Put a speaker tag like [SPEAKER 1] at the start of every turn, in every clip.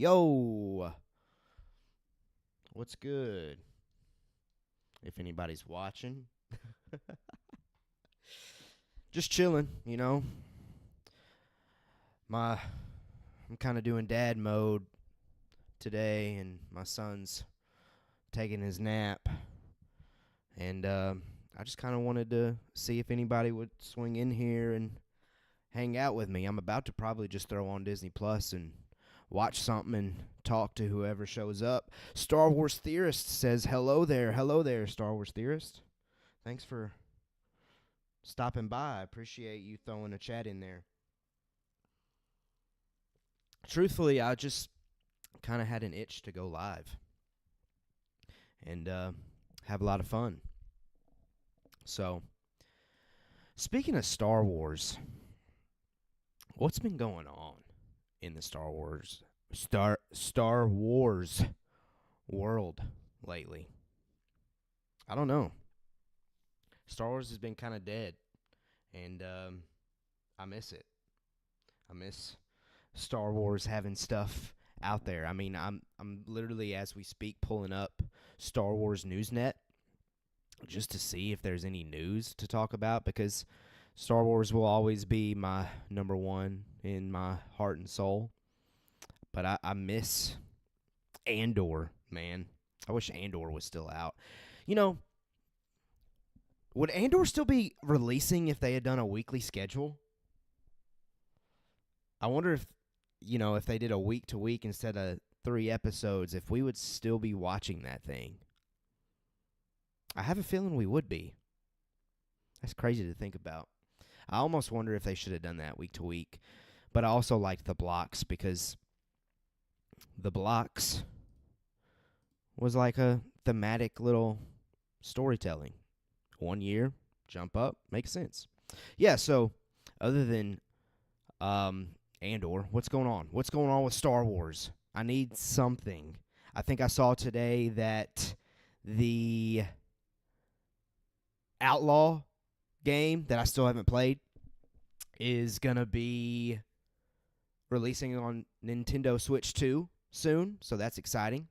[SPEAKER 1] Yo, what's good? If anybody's watching, just chilling, My I'm kind of doing dad mode today, and my son's taking his nap, and I just kind of wanted to see if anybody would swing in here and hang out with me. I'm about to probably just throw on Disney Plus and watch something and talk to whoever shows up. Star Wars Theorist says, hello there, Star Wars Theorist. Thanks for stopping by. I appreciate you throwing a chat in there. Truthfully, I just kind of had an itch to go live and have a lot of fun. So, speaking of Star Wars, what's been going on in the Star Wars world lately? I don't know. Star Wars has been kind of dead, and I miss it. I miss Star Wars having stuff out there. I mean, I'm literally, as we speak, pulling up Star Wars Newsnet just to see if there's any news to talk about, because Star Wars will always be my number one in my heart and soul. But I miss Andor, man. I wish Andor was still out. Would Andor still be releasing if they had done a weekly schedule? I wonder if they did a week to week instead of 3 episodes, if we would still be watching that thing. I have a feeling we would be. That's crazy to think about. I almost wonder if they should have done that week to week. But I also liked the blocks, because the blocks was like a thematic little storytelling. 1 year, jump up, makes sense. Yeah, so other than Andor, what's going on? What's going on with Star Wars? I need something. I think I saw today that the Outlaw game that I still haven't played is going to be releasing on Nintendo Switch 2 soon, so that's exciting.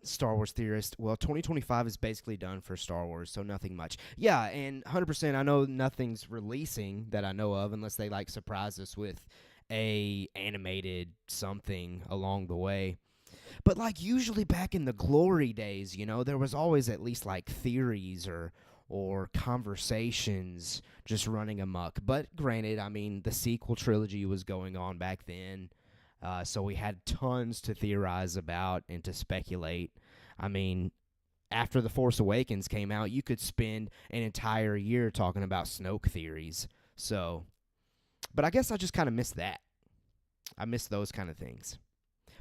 [SPEAKER 1] Star Wars Theorist, well, 2025 is basically done for Star Wars, so nothing much. Yeah, and 100% I know nothing's releasing that I know of, unless they surprise us with a animated something along the way. But usually back in the glory days, there was always at least theories or conversations just running amok. But granted, I mean, the sequel trilogy was going on back then. So we had tons to theorize about and to speculate. I mean, after The Force Awakens came out, you could spend an entire year talking about Snoke theories. But I guess I just kind of miss that. I miss those kind of things.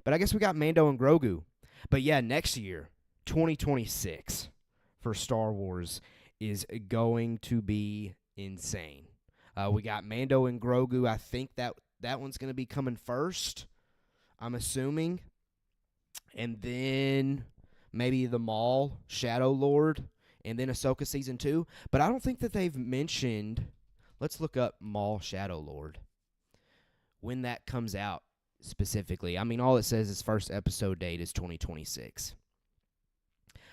[SPEAKER 1] But I guess we got Mando and Grogu. But yeah, next year, 2026, for Star Wars is going to be insane. We got Mando and Grogu. I think that one's going to be coming first, I'm assuming. And then maybe the Maul, Shadow Lord, and then Ahsoka Season 2. But I don't think that they've mentioned, let's look up Maul, Shadow Lord, when that comes out specifically. I mean, all it says is first episode date is 2026.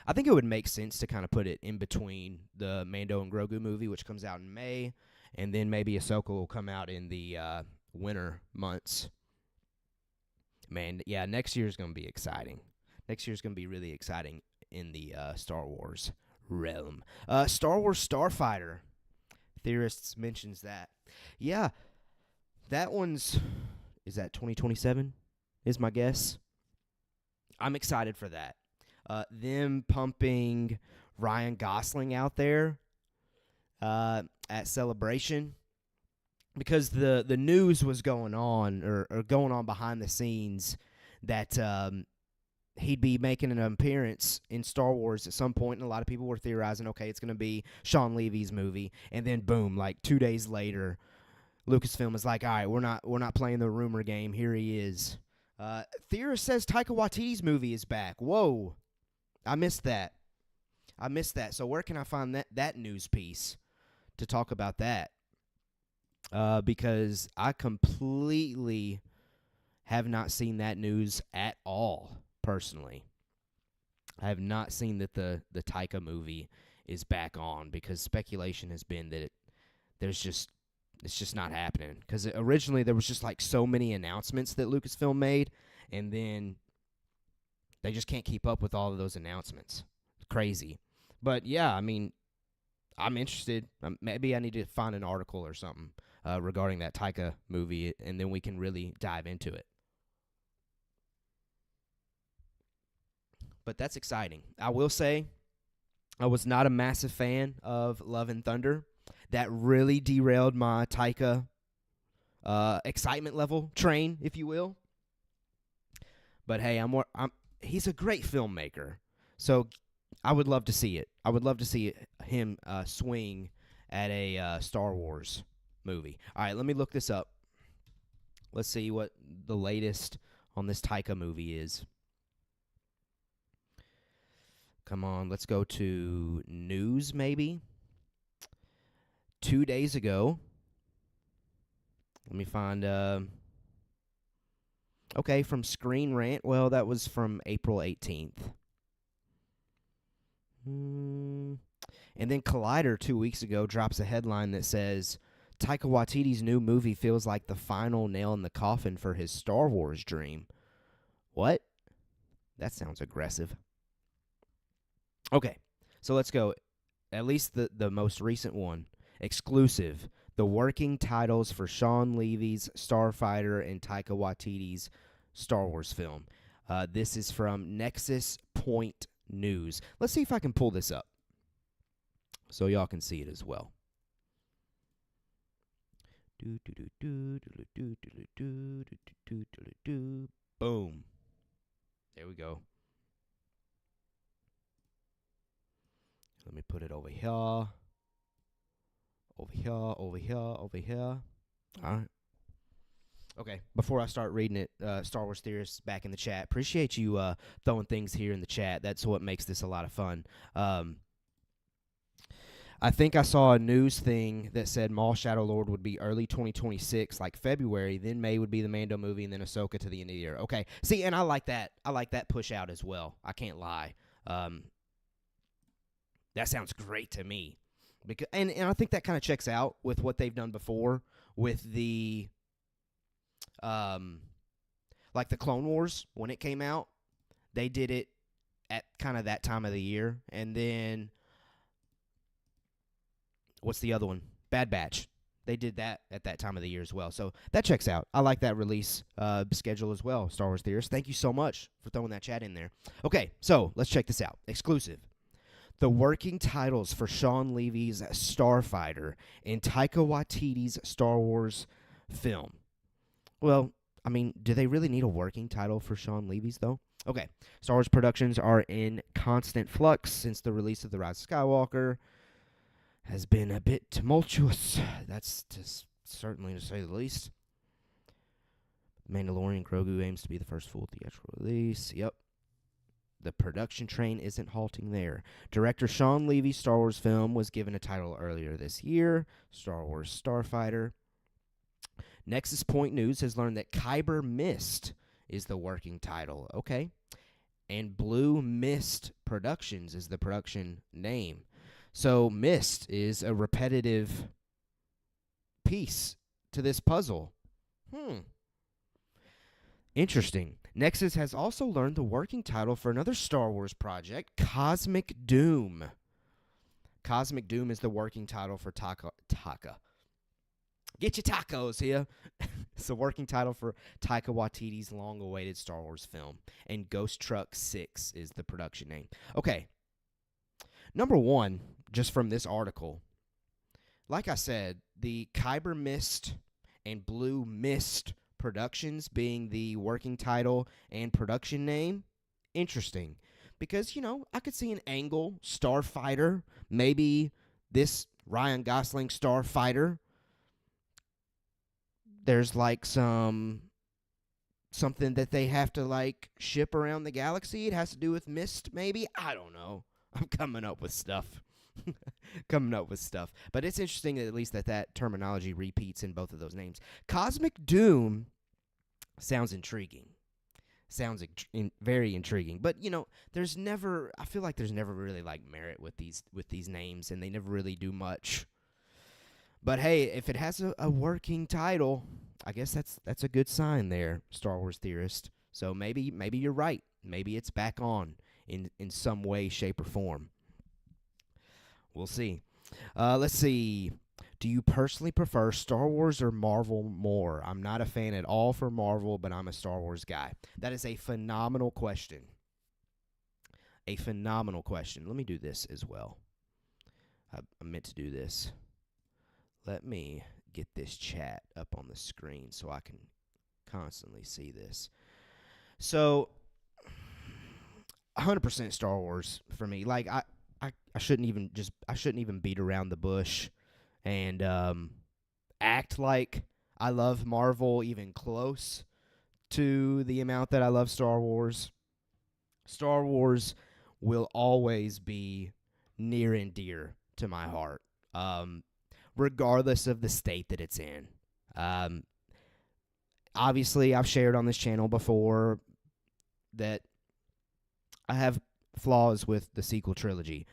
[SPEAKER 1] I think it would make sense to kind of put it in between the Mando and Grogu movie, which comes out in May, and then maybe Ahsoka will come out in the winter months. Man, yeah, next year's going to be exciting. Next year's going to be really exciting in the Star Wars realm. Star Wars Starfighter. Theorists mentions that. Yeah, that one's, is that 2027 is my guess. I'm excited for that. Them pumping Ryan Gosling out there at Celebration, because the news was going on or going on behind the scenes that he'd be making an appearance in Star Wars at some point, and a lot of people were theorizing, okay, it's going to be Sean Levy's movie, and then boom, 2 days later, Lucasfilm is like, all right, we're not playing the rumor game. Here he is. Theorist says Taika Waititi's movie is back. Whoa. I missed that. So where can I find that news piece to talk about that? Because I completely have not seen that news at all, personally. I have not seen that the Taika movie is back on, because speculation has been that it's just not happening. Because originally there was just like so many announcements that Lucasfilm made, and then they just can't keep up with all of those announcements. It's crazy. But yeah, I mean, I'm interested. Maybe I need to find an article or something regarding that Taika movie, and then we can really dive into it. But that's exciting. I will say, I was not a massive fan of Love and Thunder. That really derailed my Taika excitement level train, if you will. But hey, he's a great filmmaker, so I would love to see it. I would love to see him swing at a Star Wars movie. All right, let me look this up. Let's see what the latest on this Taika movie is. Come on, let's go to news, maybe. 2 days ago. Let me find... okay, from Screen Rant. Well, that was from April 18th. And then Collider 2 weeks ago drops a headline that says, Taika Waititi's new movie feels like the final nail in the coffin for his Star Wars dream. What? That sounds aggressive. Okay, so let's go. At least the most recent one. Exclusive. The working titles for Sean Levy's Starfighter and Taika Waititi's Star Wars film. This is from Nexus Point News. Let's see if I can pull this up so y'all can see it as well. Boom. There we go. Let me put it over here. Over here, over here, over here. All right. Okay, before I start reading it, Star Wars theorists back in the chat. Appreciate you throwing things here in the chat. That's what makes this a lot of fun. I think I saw a news thing that said Maul Shadow Lord would be early 2026, like February. Then May would be the Mando movie, and then Ahsoka to the end of the year. Okay, see, and I like that. I like that push out as well. I can't lie. That sounds great to me. Because and I think that kind of checks out with what they've done before with the like the Clone Wars when it came out. They did it at kind of that time of the year. And then what's the other one? Bad Batch. They did that at that time of the year as well. So that checks out. I like that release schedule as well, Star Wars theorists. Thank you so much for throwing that chat in there. Okay, so let's check this out. Exclusive. The working titles for Sean Levy's Starfighter and Taika Waititi's Star Wars film. Well, I mean, do they really need a working title for Sean Levy's, though? Okay, Star Wars productions are in constant flux since the release of The Rise of Skywalker has been a bit tumultuous. That's certainly to say the least. Mandalorian Grogu aims to be the first full theatrical release. Yep. The production train isn't halting there. Director Sean Levy's Star Wars film was given a title earlier this year, Star Wars Starfighter. Nexus Point News has learned that Kyber Mist is the working title. Okay. And Blue Mist Productions is the production name. So Mist is a repetitive piece to this puzzle. Interesting. Nexus has also learned the working title for another Star Wars project, Cosmic Doom. Cosmic Doom is the working title for Taika. Get your tacos here. It's the working title for Taika Waititi's long-awaited Star Wars film. And Ghost Truck 6 is the production name. Okay. Number one, just from this article, like I said, the Kyber Mist and Blue Mist Productions being the working title and production name, interesting. Because, I could see an angle, Starfighter, maybe this Ryan Gosling Starfighter. There's like something that they have to ship around the galaxy. It has to do with mist, maybe. I don't know. I'm coming up with stuff. But it's interesting at least that terminology repeats in both of those names. Cosmic Doom Sounds intriguing. Sounds very intriguing. But I feel like there's never really like merit with these names, and they never really do much. But hey, if it has a working title, I guess that's a good sign there, Star Wars theorist. So maybe you're right. Maybe it's back on in some way, shape, or form. We'll see. Let's see. Do you personally prefer Star Wars or Marvel more? I'm not a fan at all for Marvel, but I'm a Star Wars guy. That is a phenomenal question. A phenomenal question. Let me do this as well. I meant to do this. Let me get this chat up on the screen so I can constantly see this. So, 100% Star Wars for me. Like I shouldn't even beat around the bush and act like I love Marvel even close to the amount that I love Star Wars. Star Wars will always be near and dear to my heart, regardless of the state that it's in. Obviously, I've shared on this channel before that I have flaws with the sequel trilogy,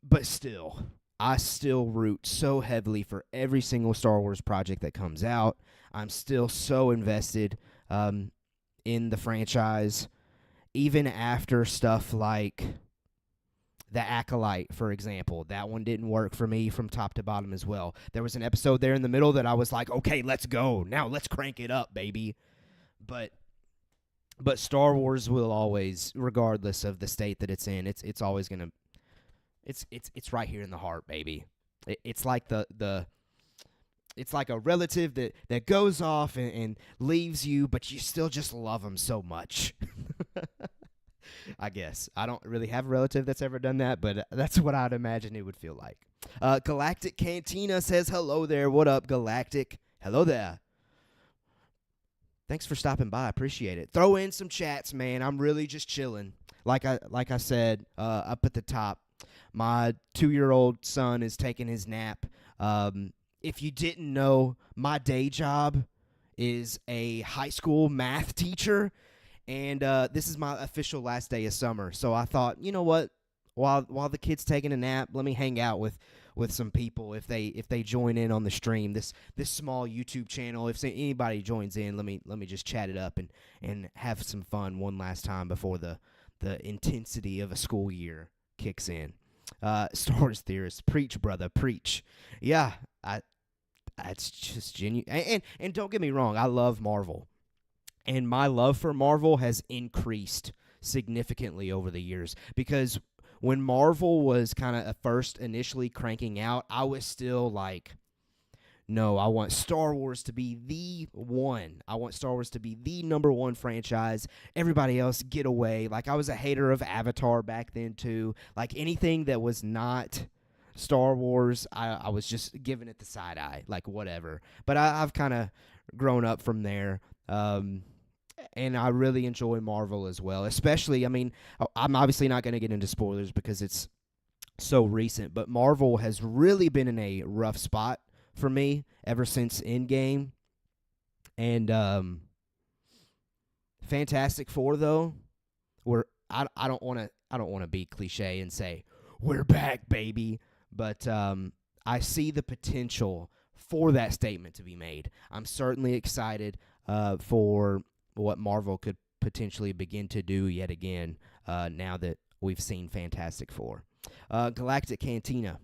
[SPEAKER 1] but still, I still root so heavily for every single Star Wars project that comes out. I'm still so invested in the franchise, even after stuff like The Acolyte, for example. That one didn't work for me from top to bottom as well. There was an episode there in the middle that I was like, okay, let's go. Now let's crank it up, baby. But Star Wars will always, regardless of the state that it's in, it's always gonna, it's right here in the heart, baby. It's like it's like a relative that goes off and leaves you, but you still just love them so much. I guess I don't really have a relative that's ever done that, but that's what I'd imagine it would feel like. Galactic Cantina says hello there. What up, Galactic? Hello there. Thanks for stopping by. I appreciate it. Throw in some chats, man. I'm really just chilling. Like I said up at the top, my 2-year-old son is taking his nap. If you didn't know, my day job is a high school math teacher, and this is my official last day of summer. So I thought, you know what? While the kid's taking a nap, let me hang out with some people if they join in on the stream. This small YouTube channel. If anybody joins in, let me just chat it up and have some fun one last time before the intensity of a school year kicks in. Star Wars theorist, preach, brother, preach. Yeah, it's just genuine. And don't get me wrong, I love Marvel. And my love for Marvel has increased significantly over the years, because when Marvel was kind of first initially cranking out, I was still like, no, I want Star Wars to be the one. I want Star Wars to be the number one franchise. Everybody else, get away. Like, I was a hater of Avatar back then, too. Like, anything that was not Star Wars, I was just giving it the side eye, like, whatever. But I've kind of grown up from there. And I really enjoy Marvel as well. Especially, I mean, I'm obviously not going to get into spoilers because it's so recent, but Marvel has really been in a rough spot for me ever since Endgame. And Fantastic Four, though, I don't want to be cliche and say we're back, baby, but I see the potential for that statement to be made. I'm certainly excited for what Marvel could potentially begin to do yet again now that we've seen Fantastic Four. Galactic Cantina.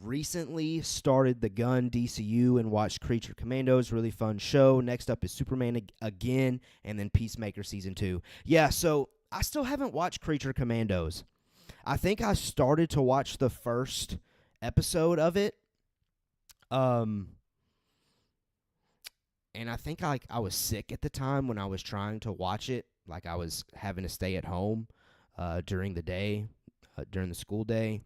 [SPEAKER 1] Recently started the Gun DCU and watched Creature Commandos. Really fun show. Next up is Superman again, and then Peacemaker Season 2. Yeah, so I still haven't watched Creature Commandos. I think I started to watch the first episode of it. And I think I was sick at the time when I was trying to watch it. Like, I was having to stay at home during the day, during the school day.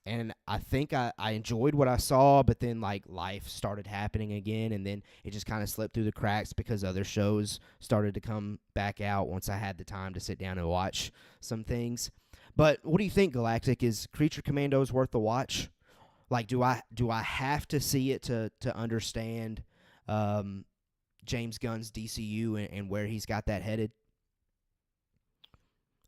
[SPEAKER 1] And I think I enjoyed what I saw, but then, like, life started happening again, and then it just kind of slipped through the cracks because other shows started to come back out once I had the time to sit down and watch some things. But what do you think, Galactic? Is Creature Commandos worth the watch? Like, do I have to see it to understand James Gunn's DCU and where he's got that headed,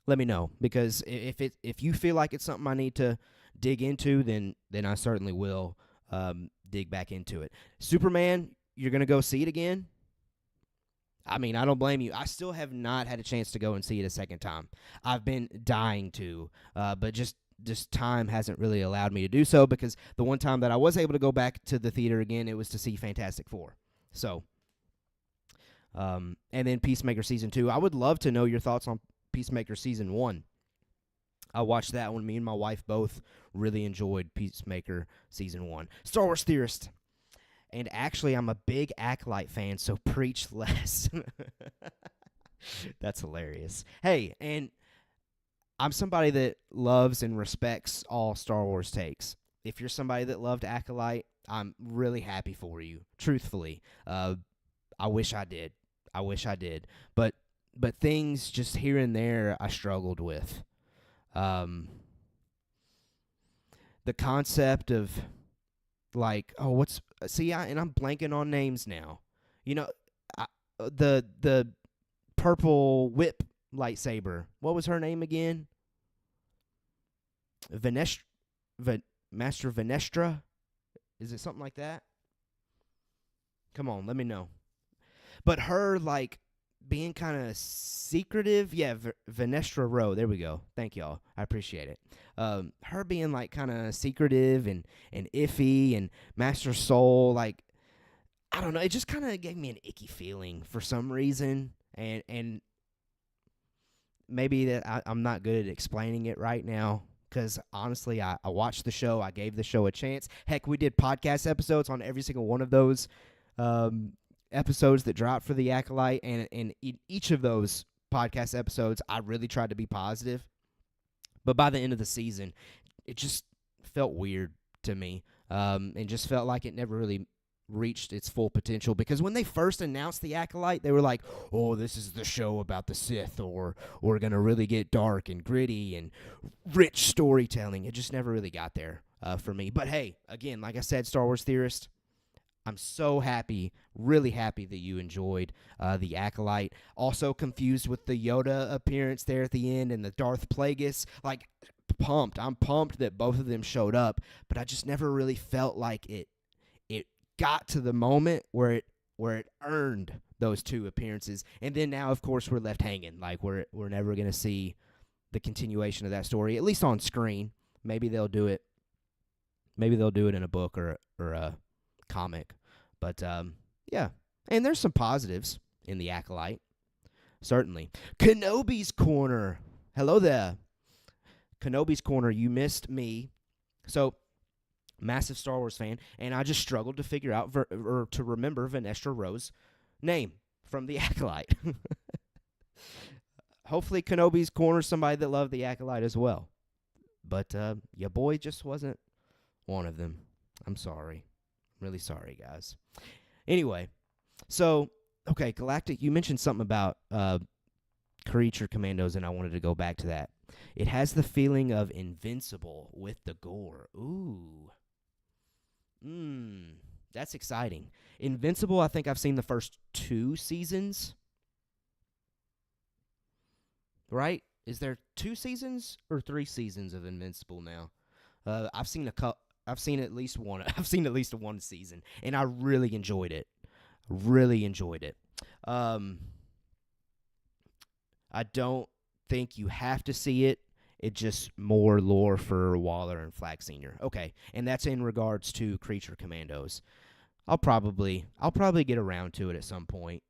[SPEAKER 1] let me know, because if you feel like it's something I need to dig into, then I certainly will dig back into it. Superman, you're going to go see it again? I mean, I don't blame you. I still have not had a chance to go and see it a second time. I've been dying to, but just time hasn't really allowed me to do so, because the one time that I was able to go back to the theater again, it was to see Fantastic Four. So, and then Peacemaker Season 2. I would love to know your thoughts on Peacemaker Season 1. I watched that one. Me and my wife both really enjoyed Peacemaker Season 1. Star Wars Theorist. And actually, I'm a big Acolyte fan, so preach less. That's hilarious. Hey, and I'm somebody that loves and respects all Star Wars takes. If you're somebody that loved Acolyte, I'm really happy for you, truthfully. I wish I did. But things just here and there I struggled with. The concept of, like, I'm blanking on names now. You know, the purple whip lightsaber. What was her name again? Master Venestra? Is it something like that? Come on, let me know. But her, like, being kind of secretive. Yeah, Venestra Rowe. There we go. Thank y'all. I appreciate it. Her being, like, kind of secretive and iffy, and Master Soul, like, I don't know. It just kind of gave me an icky feeling for some reason. And maybe that I'm not good at explaining it right now, because honestly, I watched the show. I gave the show a chance. Heck, we did podcast episodes on every single one of those episodes that dropped for the Acolyte, and in each of those podcast episodes, I really tried to be positive. But by the end of the season, it just felt weird to me, and just felt like it never really reached its full potential. Because when they first announced the Acolyte, they were like, oh, this is the show about the Sith, or we're going to really get dark and gritty and rich storytelling. It just never really got there for me. But hey, again, like I said, Star Wars Theorist, I'm so happy, really happy that you enjoyed the Acolyte. Also confused with the Yoda appearance there at the end and the Darth Plagueis. Like, pumped. I'm pumped that both of them showed up, but I just never really felt like it got to the moment where it earned those two appearances. And then now, of course, we're left hanging. Like, we're never going to see the continuation of that story, at least on screen. Maybe they'll do it. Maybe they'll do it in a book or a comic. But, yeah. And there's some positives in the Acolyte. Certainly. Kenobi's Corner. Hello there. Kenobi's Corner. You missed me. So, massive Star Wars fan, and I just struggled to figure out or to remember Venestra Rowe's name from the Acolyte. Hopefully Kenobi's Corner, somebody that loved the Acolyte as well. But your boy just wasn't one of them. I'm sorry. I'm really sorry, guys. Anyway, so, okay, Galactic, you mentioned something about Creature Commandos, and I wanted to go back to that. It has the feeling of Invincible with the gore. Ooh. That's exciting. Invincible, I think I've seen the first 2 seasons. Right? Is there 2 seasons or 3 seasons of Invincible now? I've seen at least one. I've seen at least one season, and I really enjoyed it. Really enjoyed it. I don't think you have to see it. It's just more lore for Waller and Flag Sr. Okay, and that's in regards to Creature Commandos. I'll probably get around to it at some point.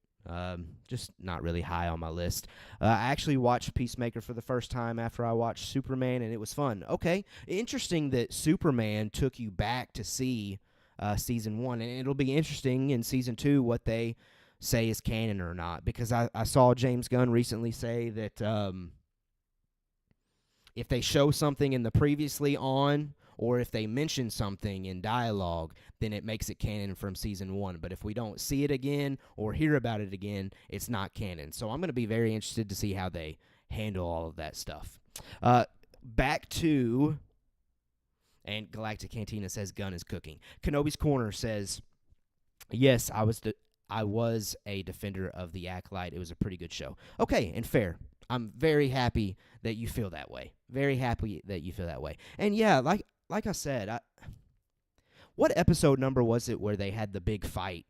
[SPEAKER 1] Just not really high on my list. I actually watched Peacemaker for the first time after I watched Superman, and it was fun. Okay, interesting that Superman took you back to see Season 1, and it'll be interesting in Season 2 what they say is canon or not, because I saw James Gunn recently say that if they show something in the previously on, or if they mention something in dialogue, then it makes it canon from Season 1. But if we don't see it again or hear about it again, it's not canon. So I'm going to be very interested to see how they handle all of that stuff. Back to, and Galactic Cantina says Gun is cooking. Kenobi's Corner says, yes, I was a defender of The Acolyte. It was a pretty good show. Okay, and fair. I'm very happy that you feel that way. Very happy that you feel that way. And yeah, like I said, what episode number was it where they had the big fight?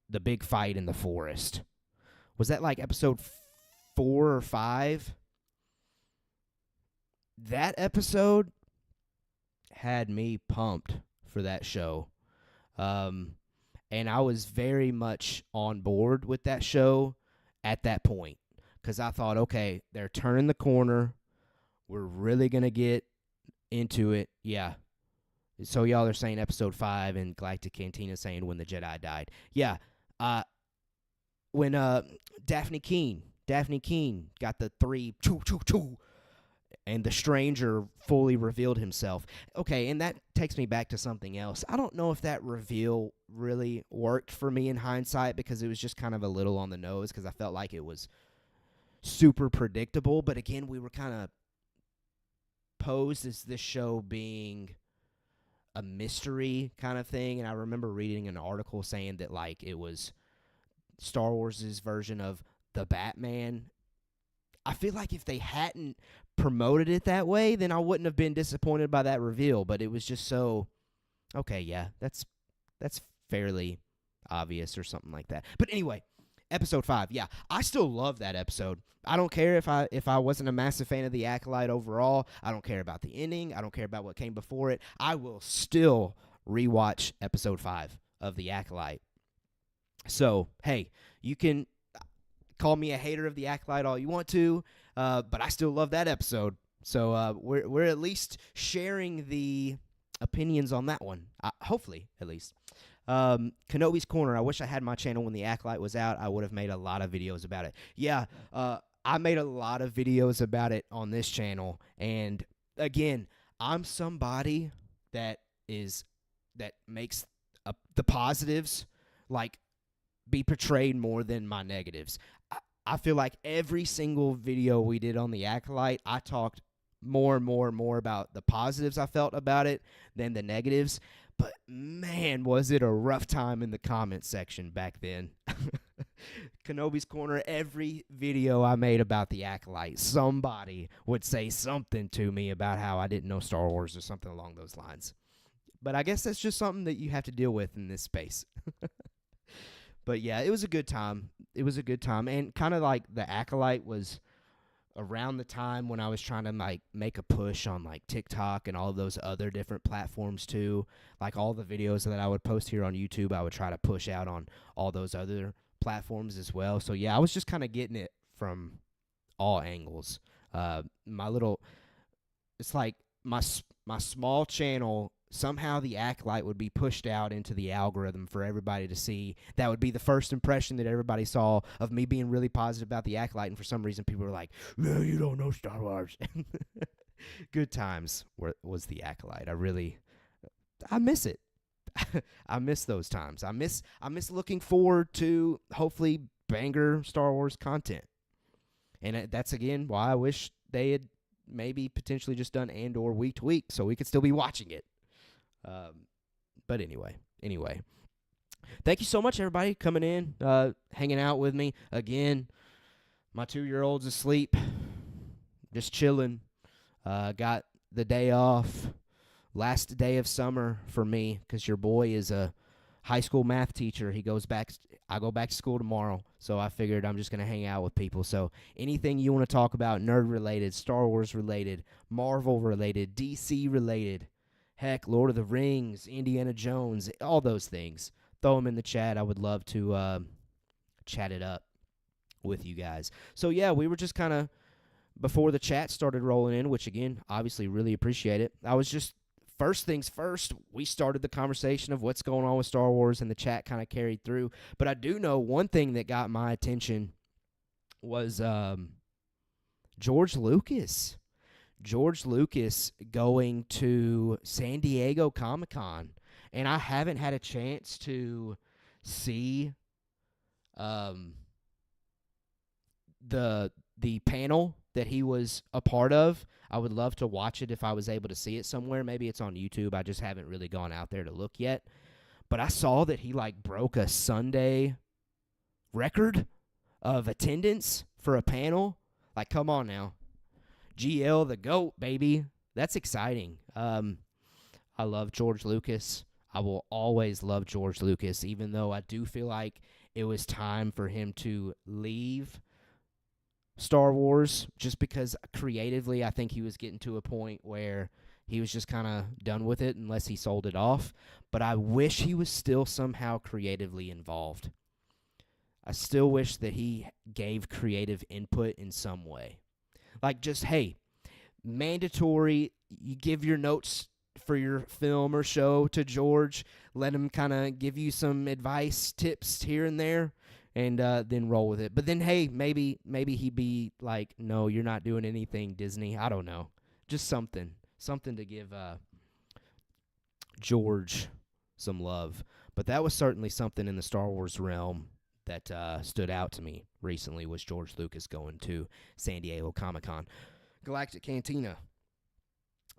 [SPEAKER 1] The big fight in the forest. Was that like episode 4 or 5? That episode had me pumped for that show. And I was very much on board with that show at that point because I thought, okay, they're turning the corner. We're really going to get into it. Yeah. So y'all are saying episode 5 and Galactic Cantina saying when the Jedi died. Yeah. When Daphne Keene got the 3 choo, and the stranger fully revealed himself. Okay, and that takes me back to something else. I don't know if that reveal really worked for me in hindsight because it was just kind of a little on the nose because I felt like it was super predictable. But again, we were kind of posed as this show being a mystery kind of thing. And I remember reading an article saying that like it was Star Wars' version of the Batman. I feel like if they hadn't promoted it that way, then I wouldn't have been disappointed by that reveal. But it was just so, okay, yeah, that's fairly obvious or something like that. But anyway, episode 5, yeah, I still love that episode. I don't care if I wasn't a massive fan of The Acolyte overall. I don't care about the ending. I don't care about what came before it. I will still rewatch episode 5 of The Acolyte. So, hey, you can call me a hater of The Acolyte all you want to, but I still love that episode. So we're at least sharing the opinions on that one, hopefully, at least. Kenobi's Corner, I wish I had my channel when The Acolyte was out. I would have made a lot of videos about it. Yeah, I made a lot of videos about it on this channel. And, again, I'm somebody that makes the positives, like, be portrayed more than my negatives. I feel like every single video we did on The Acolyte, I talked more and more and more about the positives I felt about it than the negatives. But, man, was it a rough time in the comment section back then. Kenobi's Corner, every video I made about The Acolyte, somebody would say something to me about how I didn't know Star Wars or something along those lines. But I guess that's just something that you have to deal with in this space. But, yeah, it was a good time. It was a good time. And kind of like The Acolyte was around the time when I was trying to, like, make a push on, like, TikTok and all of those other different platforms, too. Like, all the videos that I would post here on YouTube, I would try to push out on all those other platforms as well. So, yeah, I was just kind of getting it from all angles. It's like my small channel, somehow The Acolyte would be pushed out into the algorithm for everybody to see. That would be the first impression that everybody saw of me being really positive about The Acolyte, and for some reason people were like, "No, you don't know Star Wars." Good times was The Acolyte. I miss it. I miss those times. I miss looking forward to hopefully banger Star Wars content. And that's, again, why I wish they had maybe potentially just done Andor week to week so we could still be watching it. But anyway, thank you so much, everybody, coming in, hanging out with me. Again, my 2-year-old's asleep, just chilling. Got the day off, last day of summer for me, because your boy is a high school math teacher. I go back to school tomorrow, so I figured I'm just going to hang out with people. So anything you want to talk about, nerd-related, Star Wars-related, Marvel-related, DC-related, heck, Lord of the Rings, Indiana Jones, all those things, throw them in the chat. I would love to chat it up with you guys. So, yeah, we were just kind of, before the chat started rolling in, which, again, obviously really appreciate it, I was just, first things first, we started the conversation of what's going on with Star Wars, and the chat kind of carried through. But I do know one thing that got my attention was George Lucas. George Lucas going to San Diego Comic-Con, and I haven't had a chance to see the panel that he was a part of. I would love to watch it if I was able to see it somewhere. Maybe it's on YouTube. I just haven't really gone out there to look yet. But I saw that he like broke a Sunday record of attendance for a panel. Like, come on now. GL the GOAT, baby. That's exciting. I love George Lucas. I will always love George Lucas, even though I do feel like it was time for him to leave Star Wars, just because creatively I think he was getting to a point where he was just kind of done with it unless he sold it off. But I wish he was still somehow creatively involved. I still wish that he gave creative input in some way. Like, just, hey, mandatory, you give your notes for your film or show to George, let him kind of give you some advice, tips here and there, and then roll with it. But then, hey, maybe he'd be like, no, you're not doing anything, Disney. I don't know. Just something to give George some love. But that was certainly something in the Star Wars realm that stood out to me recently, was George Lucas going to San Diego Comic-Con. Galactic Cantina.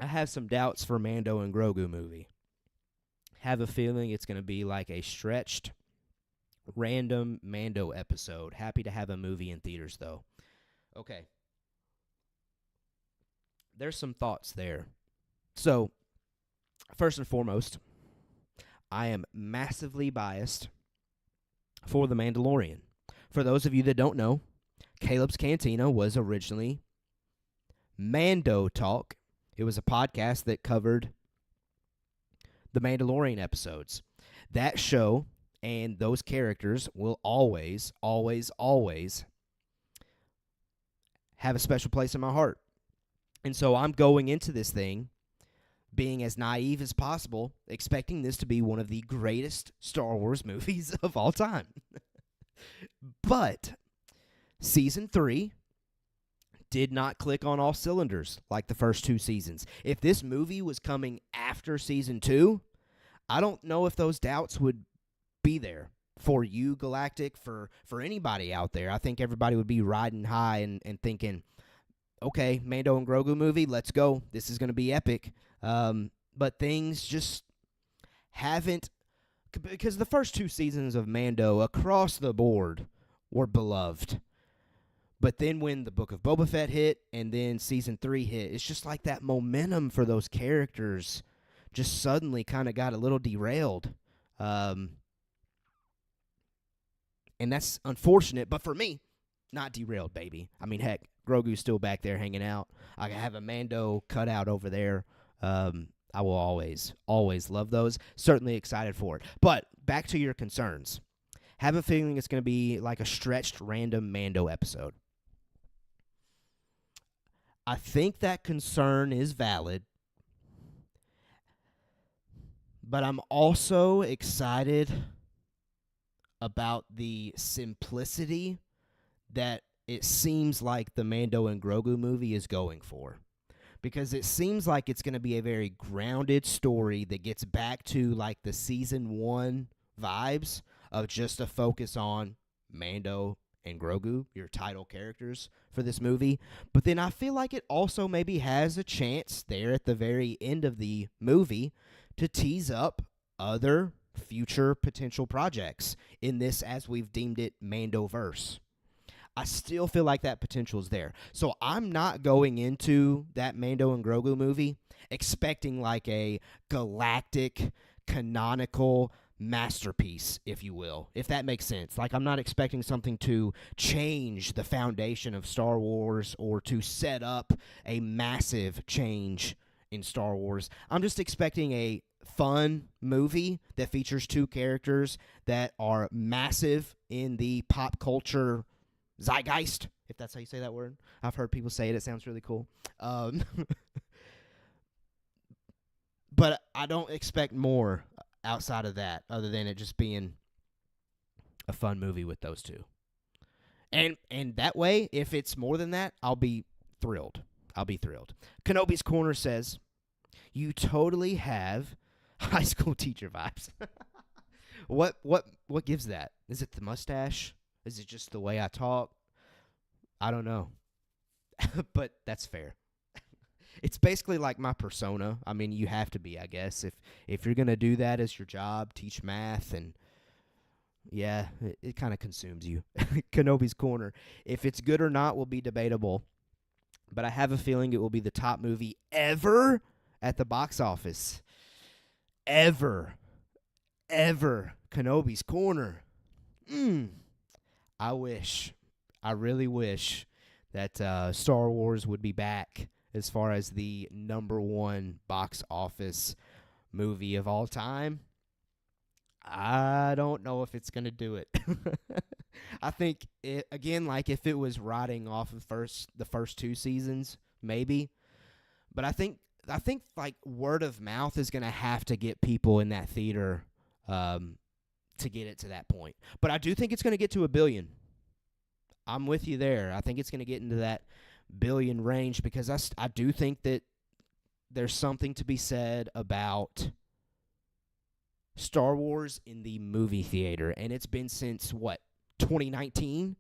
[SPEAKER 1] I have some doubts for Mando and Grogu movie. Have a feeling it's going to be like a stretched, random Mando episode. Happy to have a movie in theaters, though. Okay. There's some thoughts there. So, first and foremost, I am massively biased for The Mandalorian. For those of you that don't know, Caleb's Cantina was originally Mando Talk. It was a podcast that covered the Mandalorian episodes. That show and those characters will always, always, always have a special place in my heart. And so I'm going into this thing being as naive as possible, expecting this to be one of the greatest Star Wars movies of all time. But Season 3 did not click on all cylinders like the first two seasons. If this movie was coming after Season 2, I don't know if those doubts would be there for you, Galactic, for anybody out there. I think everybody would be riding high and thinking, okay, Mando and Grogu movie, let's go. This is going to be epic. But things just haven't, because the first two seasons of Mando across the board were beloved. But then when the Book of Boba Fett hit and then Season 3 hit, it's just like that momentum for those characters just suddenly kind of got a little derailed. And that's unfortunate, but for me, not derailed, baby. I mean, heck, Grogu's still back there hanging out. I have a Mando cutout over there. I will always, always love those. Certainly excited for it. But back to your concerns. Have a feeling it's going to be like a stretched random Mando episode. I think that concern is valid, but I'm also excited about the simplicity that it seems like the Mando and Grogu movie is going for. Because it seems like it's going to be a very grounded story that gets back to like the Season 1 vibes of just a focus on Mando and Grogu, your title characters for this movie. But then I feel like it also maybe has a chance there at the very end of the movie to tease up other future potential projects in this, as we've deemed it, Mandoverse. I still feel like that potential is there. So I'm not going into that Mando and Grogu movie expecting like a galactic, canonical masterpiece, if you will, if that makes sense. Like, I'm not expecting something to change the foundation of Star Wars or to set up a massive change in Star Wars. I'm just expecting a fun movie that features two characters that are massive in the pop culture zeitgeist, if that's how you say that word. I've heard people say it. It sounds really cool. But I don't expect more outside of that, other than it just being a fun movie with those two. And that way, if it's more than that, I'll be thrilled. Kenobi's Corner says, you totally have high school teacher vibes. What gives that? Is it the mustache? Is it just the way I talk? I don't know. But that's fair. It's basically like my persona. I mean, you have to be, I guess, if you're gonna do that as your job, teach math, and yeah, it kind of consumes you. Kenobi's Corner. If it's good or not will be debatable, but I have a feeling it will be the top movie ever at the box office. Ever. Ever. Kenobi's Corner. I wish. I really wish that Star Wars would be back as far as the number one box office movie of all time. I don't know if it's going to do it. I think, again, like if it was riding off of the first two seasons, maybe. But I think like word of mouth is going to have to get people in that theater to get it to that point. But I do think it's going to get to 1 billion. I'm with you there. I think it's going to get into that billion range because I do think that there's something to be said about Star Wars in the movie theater. And it's been since, 2019?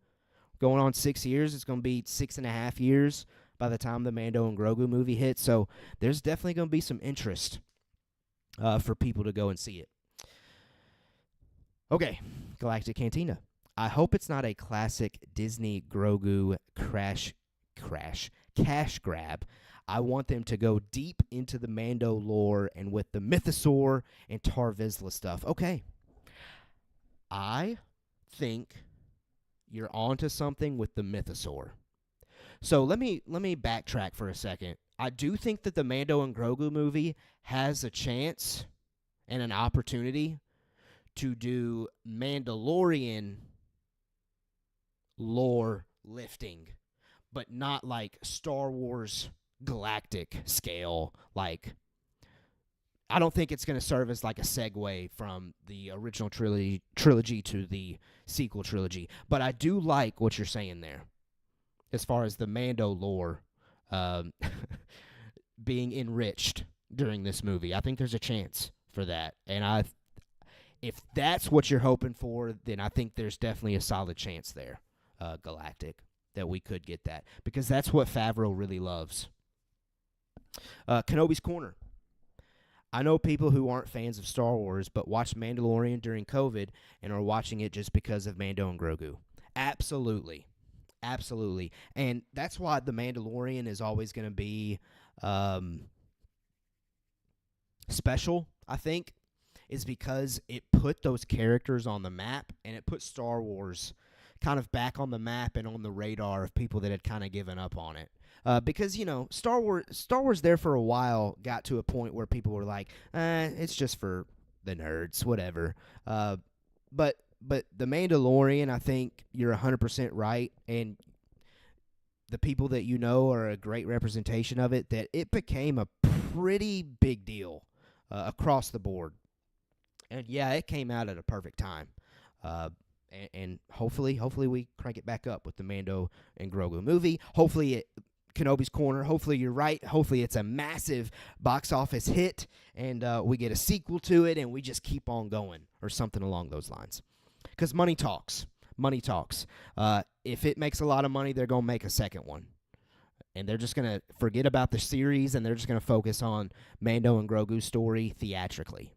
[SPEAKER 1] Going on 6 years. It's going to be 6.5 years by the time the Mando and Grogu movie hits. So there's definitely going to be some interest for people to go and see it. Okay, Galactic Cantina. I hope it's not a classic Disney Grogu cash grab. I want them to go deep into the Mando lore and with the Mythosaur and Tar Vizsla stuff. Okay. I think you're onto something with the Mythosaur. So let me backtrack for a second. I do think that the Mando and Grogu movie has a chance and an opportunity to do Mandalorian lore lifting, but not like Star Wars galactic scale. Like, I don't think it's going to serve as like a segue from the original trilogy to the sequel trilogy. But I do like what you're saying there as far as the Mando lore being enriched during this movie. I think there's a chance for that. And if that's what you're hoping for, then I think there's definitely a solid chance there, Galactic, that we could get that. Because that's what Favreau really loves. Kenobi's Corner. I know people who aren't fans of Star Wars but watched Mandalorian during COVID and are watching it just because of Mando and Grogu. Absolutely. Absolutely. And that's why The Mandalorian is always going to be special, I think, is because it put those characters on the map and it put Star Wars kind of back on the map and on the radar of people that had kind of given up on it. Because, Star Wars there for a while got to a point where people were like, it's just for the nerds, whatever. But The Mandalorian, I think you're 100% right, and the people that you know are a great representation of it, that it became a pretty big deal across the board. And, yeah, it came out at a perfect time. And hopefully we crank it back up with the Mando and Grogu movie. Hopefully Kenobi's Corner. Hopefully you're right. Hopefully it's a massive box office hit, and we get a sequel to it, and we just keep on going, or something along those lines. Because money talks. Money talks. If it makes a lot of money, they're going to make a second one. And they're just going to forget about the series, and they're just going to focus on Mando and Grogu's story theatrically,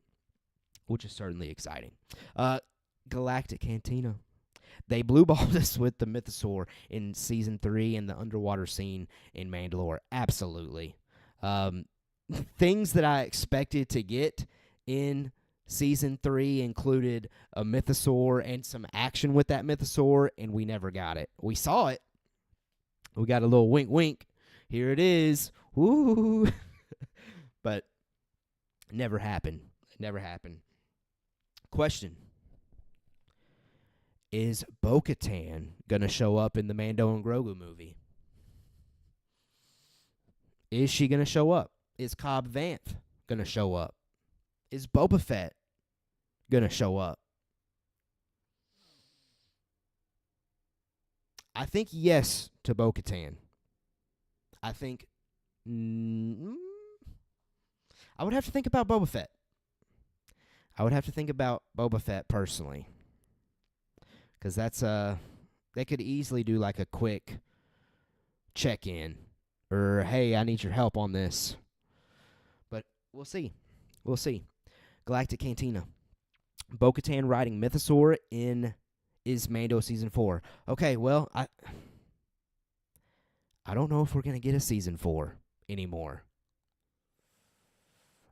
[SPEAKER 1] which is certainly exciting. Galactic Cantina. They blue-balled us with the Mythosaur in Season 3 and the underwater scene in Mandalore. Absolutely. Things that I expected to get in Season 3 included a Mythosaur and some action with that Mythosaur, and we never got it. We saw it. We got a little wink-wink. Here it is. Woo! But never happened. Never happened. Question. Is Bo-Katan going to show up in the Mando and Grogu movie? Is she going to show up? Is Cobb Vanth going to show up? Is Boba Fett going to show up? I think yes to Bo-Katan. I think I would have to think about Boba Fett. I would have to think about Boba Fett personally. Because that's they could easily do like a quick check-in or hey, I need your help on this. But we'll see. We'll see. Galactic Cantina. Bo-Katan riding Mythosaur in is Mando season 4. Okay, well, I don't know if we're going to get a season 4 anymore.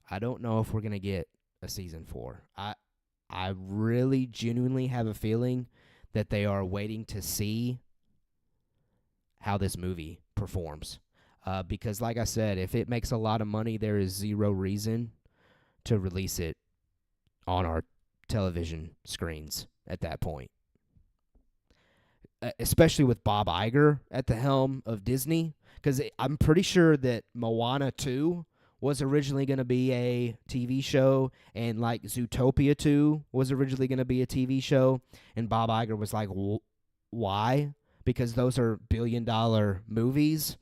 [SPEAKER 1] I don't know if we're going to get a season 4. I really genuinely have a feeling that they are waiting to see how this movie performs. Because like I said, if it makes a lot of money, there is zero reason to release it on our television screens at that point. Especially with Bob Iger at the helm of Disney, because I'm pretty sure that Moana 2 was originally going to be a TV show, and like Zootopia 2 was originally going to be a TV show, and Bob Iger was like, why? Because those are billion-dollar movies.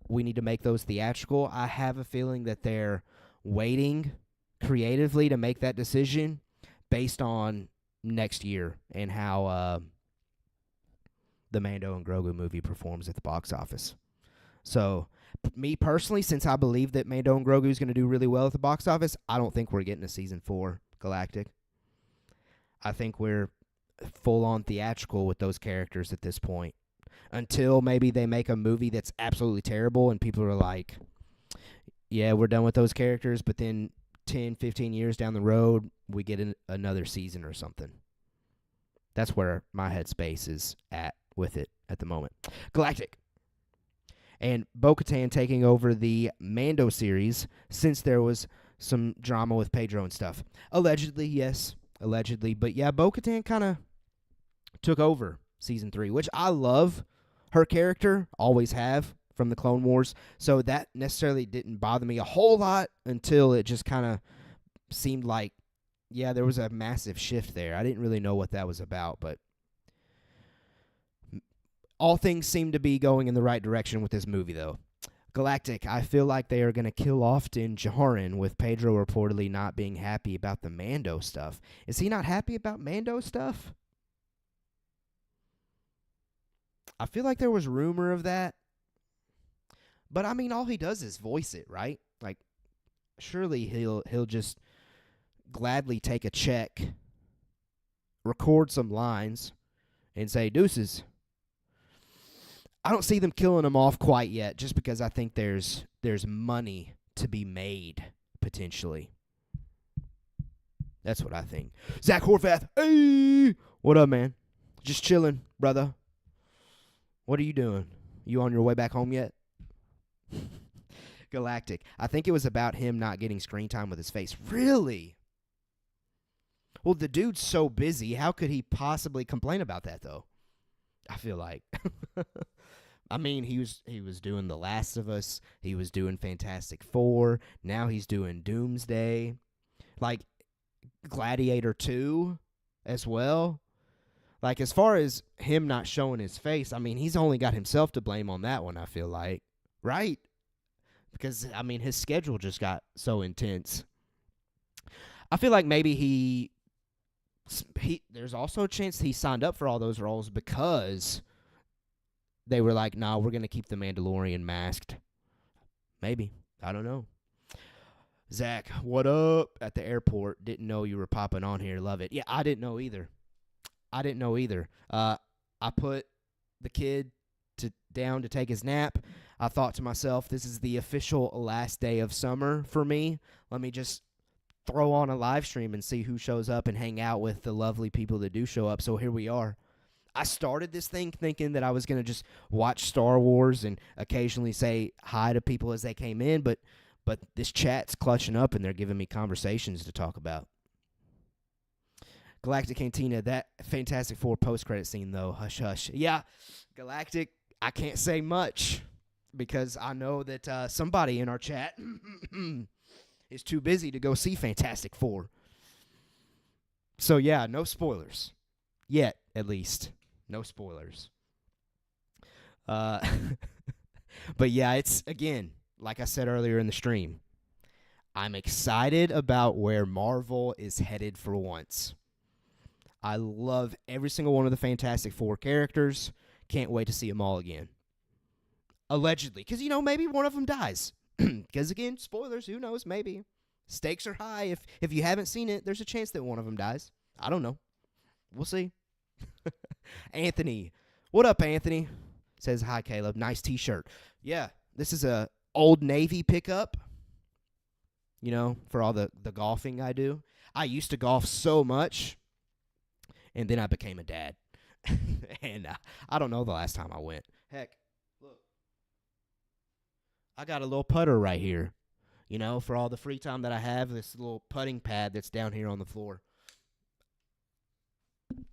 [SPEAKER 1] We need to make those theatrical. I have a feeling that they're waiting creatively to make that decision based on next year and how the Mando and Grogu movie performs at the box office. So, me personally, since I believe that Mando and Grogu is going to do really well at the box office, I don't think we're getting a season 4 Galactic. I think we're full-on theatrical with those characters at this point. Until maybe they make a movie that's absolutely terrible and people are like, yeah, we're done with those characters, but then 10, 15 years down the road, we get another season or something. That's where my headspace is at with it at the moment. Galactic. And Bo-Katan taking over the Mando series since there was some drama with Pedro and stuff. Allegedly, yes. Allegedly. But yeah, Bo-Katan kind of took over season 3, which I love her character. Always have from the Clone Wars. So that necessarily didn't bother me a whole lot until it just kind of seemed like, yeah, there was a massive shift there. I didn't really know what that was about, but all things seem to be going in the right direction with this movie, though. Galactic, I feel like they are going to kill off Din Djarin with Pedro reportedly not being happy about the Mando stuff. Is he not happy about Mando stuff? I feel like there was rumor of that. But, I mean, all he does is voice it, right? Like, surely he'll just gladly take a check, record some lines, and say, deuces. I don't see them killing him off quite yet, just because I think there's money to be made, potentially. That's what I think. Zach Horvath, hey! What up, man? Just chilling, brother. What are you doing? You on your way back home yet? Galactic. I think it was about him not getting screen time with his face. Really? Well, the dude's so busy. How could he possibly complain about that, though? I feel like. I mean, he was doing The Last of Us. He was doing Fantastic Four. Now he's doing Doomsday. Like, Gladiator 2 as well. Like, as far as him not showing his face, I mean, he's only got himself to blame on that one, I feel like. Right? Because, I mean, his schedule just got so intense. I feel like maybe he there's also a chance he signed up for all those roles because they were like, nah, we're going to keep the Mandalorian masked. Maybe. I don't know. Zach, what up? At the airport. Didn't know you were popping on here. Love it. Yeah, I didn't know either. I put the kid down to take his nap. I thought to myself, this is the official last day of summer for me. Let me just throw on a live stream and see who shows up and hang out with the lovely people that do show up. So here we are. I started this thing thinking that I was going to just watch Star Wars and occasionally say hi to people as they came in, but this chat's clutching up and they're giving me conversations to talk about. Galactic Cantina, that Fantastic Four post-credit scene, though, hush, hush. Yeah, Galactic, I can't say much because I know that somebody in our chat is too busy to go see Fantastic Four. So, yeah, no spoilers. Yet, at least. No spoilers. But, yeah, it's, again, like I said earlier in the stream, I'm excited about where Marvel is headed for once. I love every single one of the Fantastic Four characters. Can't wait to see them all again. Allegedly. Because, maybe one of them dies. Because, again, spoilers, who knows, maybe. Stakes are high. If you haven't seen it, there's a chance that one of them dies. I don't know. We'll see. Anthony. What up, Anthony? Says, hi, Caleb. Nice T-shirt. Yeah, this is a Old Navy pickup, for all the golfing I do. I used to golf so much, and then I became a dad. And I don't know the last time I went. Heck, look. I got a little putter right here, for all the free time that I have, this little putting pad that's down here on the floor.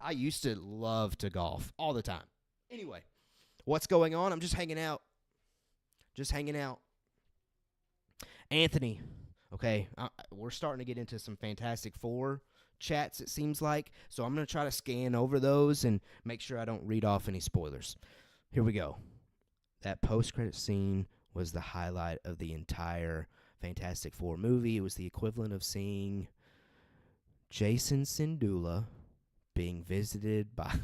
[SPEAKER 1] I used to love to golf all the time. Anyway, what's going on? I'm just hanging out. Anthony, okay, we're starting to get into some Fantastic Four chats, it seems like. So I'm going to try to scan over those and make sure I don't read off any spoilers. Here we go. That post-credit scene was the highlight of the entire Fantastic Four movie. It was the equivalent of seeing Jason Syndulla being visited by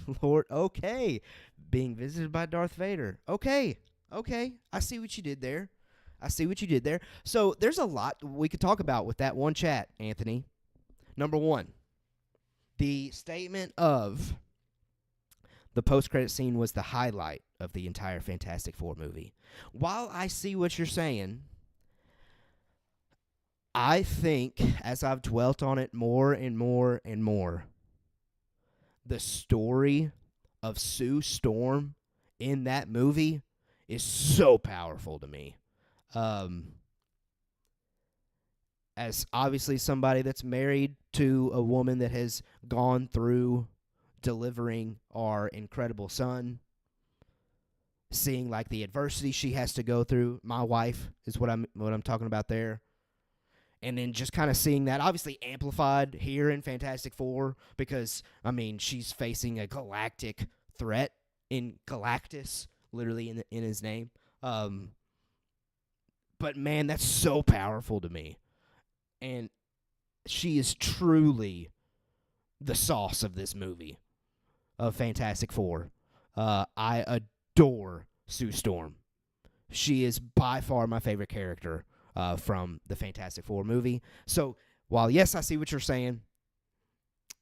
[SPEAKER 1] being visited by Darth Vader. Okay. I see what you did there. So there's a lot we could talk about with that one chat, Anthony. Number one, the statement of the post-credit scene was the highlight of the entire Fantastic Four movie. While I see what you're saying, I think, as I've dwelt on it more and more and more, the story of Sue Storm in that movie is so powerful to me. As obviously somebody that's married to a woman that has gone through delivering our incredible son, seeing like the adversity she has to go through, my wife is what I'm talking about there. And then just kind of seeing that obviously amplified here in Fantastic Four because, she's facing a galactic threat in Galactus, literally in his name. But, man, that's so powerful to me. And she is truly the sauce of this movie, of Fantastic Four. I adore Sue Storm. She is by far my favorite character from the Fantastic Four movie. So, while, yes, I see what you're saying,